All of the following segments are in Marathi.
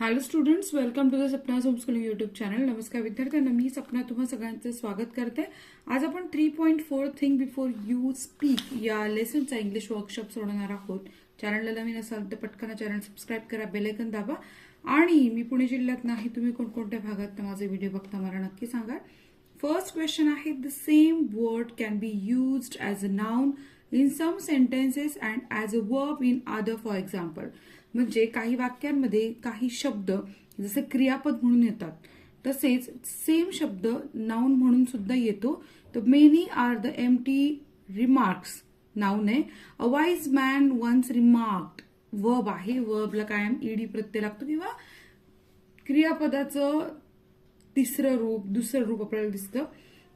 Hello students, welcome to the Sapna homeschooling YouTube channel. नमस्कार विद्यार्थ्यांना, मी सपना तुम्हा सगळ्यांचं स्वागत करते. आज आपण 3.4 थिंक बिफोर यू स्पीक या लेसनचा इंग्लिश वर्कशॉप सोडवणार आहोत. चॅनलला नवीन असाल तर पटकन चॅनल सबस्क्राईब करा, बेल आयकॉन दाबा आणि मी पुणे जिल्ह्यात नाही, तुम्ही कोणकोणत्या भागात माझे व्हिडिओ बघता मला नक्की सांगा. फर्स्ट क्वेश्चन आहे, the same word can be used as a noun in some sentences and as a verb in other. For example, म्हणजे काही वाक्यांमध्ये काही शब्द जसे क्रियापद म्हणून येतात, तसेच सेम शब्द नाउन म्हणून सुद्धा येतो. तर many are the empty remarks noun आहे. A wise man once remarked verb आहे. वर्बला कायम ईडी प्रत्यय लागतो किंवा क्रियापदाचं तिसरं रूप दुसरं रूप आपल्याला दिसतं.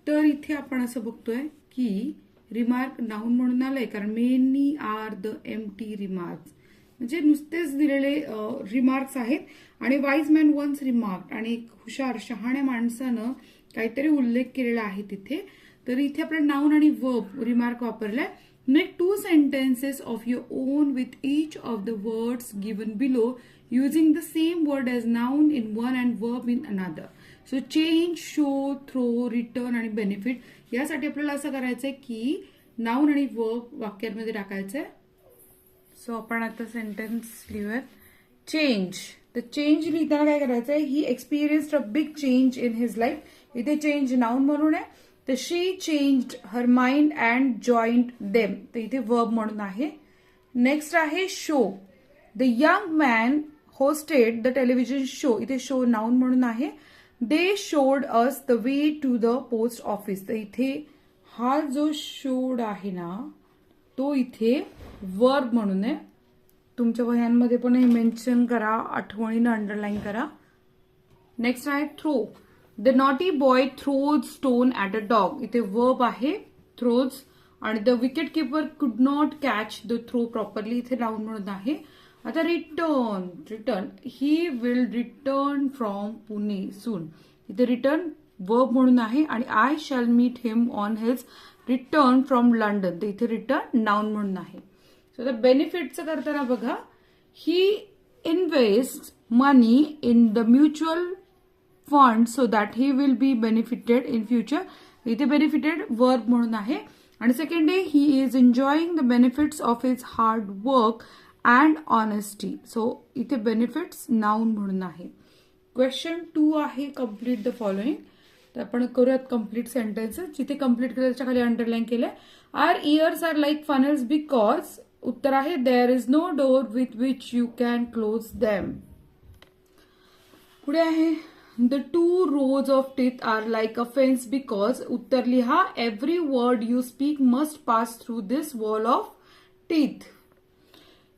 तर इथे आपण असं बघतोय की रिमार्क नाउन म्हणून आलंय, कारण many are the empty remarks म्हणजे नुसतेच दिलेले रिमार्क्स आहेत. आणि वाईज मॅन वन्स रिमार्क आणि एक हुशार शहाण्या माणसानं काहीतरी उल्लेख केलेला आहे तिथे. तर इथे आपण नाउन आणि वर्ब रिमार्क वापरलाय. Make 2 sentences of your own with each of the words given below using the same word as noun in one and verb in another. So change, show, throw, return आणि benefit यासाठी आपल्याला असं करायचंय की नाउन आणि वर्ब वाक्यांमध्ये टाकायचंय. सो आपण आता सेंटेन्स लिहूयात. चेंज. तर चेंज लिहिताना काय करायचंय, he experienced a big change in his life. इथे चेंज नाउन म्हणून आहे. तर she changed her mind and joint them, तर इथे वर्ब म्हणून आहे. नेक्स्ट आहे show. The young man hosted the television show. इथे शो नाउन म्हणून आहे. They showed us the way to the post office. तर इथे हा जो शोड आहे ना, तो इथे वर्ब म्हणून आहे. तुमच्या वह्यांमध्ये पण हे मेन्शन करा, आठवणीनं अंडरलाईन करा. नेक्स्ट आहे throw. The naughty boy throws stone at a dog. इथे वर्ब आहे थ्रोज. आणि the wicket keeper could not catch the throw properly. इथे नाउन म्हणून आहे. आता return. Return. He will return from Pune soon. इथे रिटर्न वर्ब म्हणून आहे. आणि I shall meet him on his return from London. तर इथे रिटर्न नाउन म्हणून आहे. सो द बेनिफिटचं करताना बघा, he invest money in the mutual fund so that he will be benefited in future. इथे बेनिफिटेड वर्ब म्हणून आहे. आणि second day, he is enjoying the benefits of his hard work and honesty. So इथे बेनिफिट्स नाउन म्हणून आहे. क्वेश्चन 2 आहे, कम्प्लीट द फॉलोइंग. तर आपण करूयात कम्प्लीट सेंटेन्सेस. जिथे कम्प्लीट केलं त्याच्या खाली अंडरलाईन केलंय. Are ears are like funnels because. उत्तर आहे there is no door with which you can close them. पुढे आहे the 2 rows of teeth are like a fence because. उत्तर लिहा every word you speak must pass through this wall of teeth.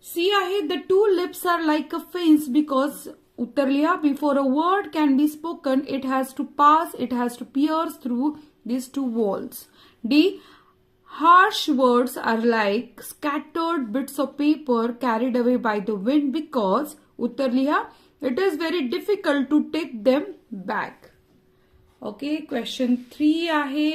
C आहे the 2 lips are like a fence because. उत्तर लिहा before a word can be spoken it has to pass, it has to pierce through these 2 walls. D harsh words are like scattered bits of paper carried away by the wind because. उत्तर लिहा it is very difficult to take them back. Okay, question 3 आहे,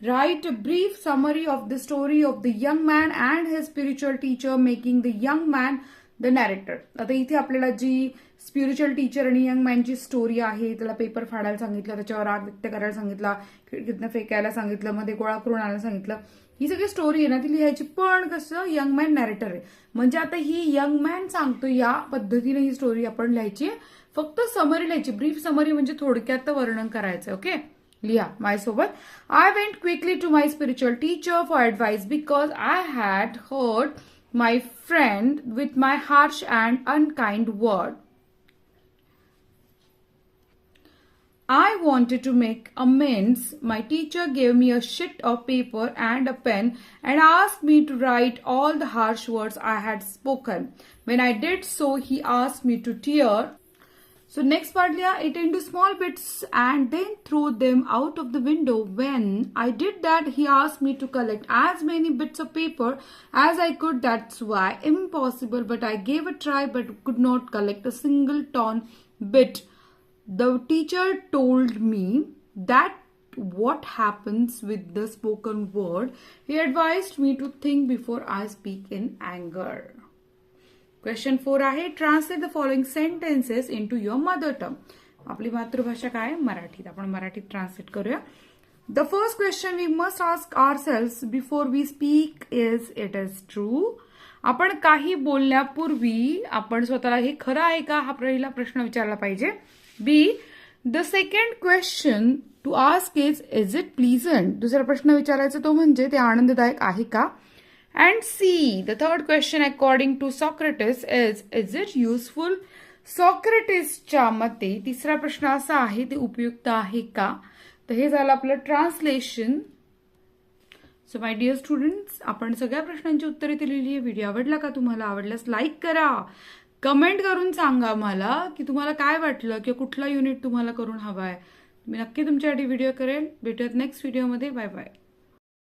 write a brief summary of the story of the young man and his spiritual teacher making the young man the narrator. आता इथे आपल्याला जी स्पिरिच्युअल टीचर आणि यंग मॅनची स्टोरी आहे, त्याला पेपर फाडायला सांगितलं, त्याच्यावर राग व्यक्त करायला सांगितला, खिडकीतनं फेकायला सांगितलं, मध्ये गोळा करून आणायला सांगितलं, ही सगळी स्टोरी आहे ना ती लिहायची. पण कसं, यंग मॅन नॅरेटर आहे, म्हणजे आता ही यंग मॅन सांगतो या पद्धतीने ही स्टोरी आपण लिहायची. फक्त समरी लिहायची, ब्रीफ समरी म्हणजे थोडक्यात वर्णन करायचं. ओके, लिहा माझ्यासोबत. I went quickly to my spiritual teacher for advice because I had hurt my friend with my harsh and unkind word. I wanted to make amends. My teacher gave me a sheet of paper and a pen and asked me to write all the harsh words I had spoken. When I did so, he asked me to tear. So next part, it into small bits and then throw them out of the window. When I did that, he asked me to collect as many bits of paper as I could. That's why impossible, but I gave a try but could not collect a single torn bit. The teacher told me that what happens with the spoken word. He advised me to think before I speak in anger. Question 4 आहे translate the following sentences into your mother tongue. आपली मातृभाषा काय मराठीत. आपण मराठीत ट्रान्सलेट करूया. The first question we must ask ourselves before we speak is it is true. आपण काही बोलण्यापूर्वी आपण स्वतःला हे खरं आहे का हा पहिला प्रश्न विचारला पाहिजे. B the second question to ask is it pleasant. दुसरा प्रश्न विचारायचा तो म्हणजे ते आनंददायक आहे का. And C the third question according to Socrates is it useful. सॉक्रेटिसच्या मते तिसरा प्रश्न असा आहे ते उपयुक्त आहे का. तर हे झालं आपलं translation. So my dear students, आपण सगळ्या प्रश्नांची उत्तरे दिलेली आहे. व्हिडिओ आवडला का तुम्हाला. आवडल्यास लाईक करा. कमेंट करून सांगा मला की तुम्हाला काय वाटलं किंवा कुठला युनिट तुम्हाला करून हवा आहे. मी नक्की तुमच्यासाठी व्हिडिओ करेल. भेटूयात नेक्स्ट व्हिडिओमध्ये. Bye bye.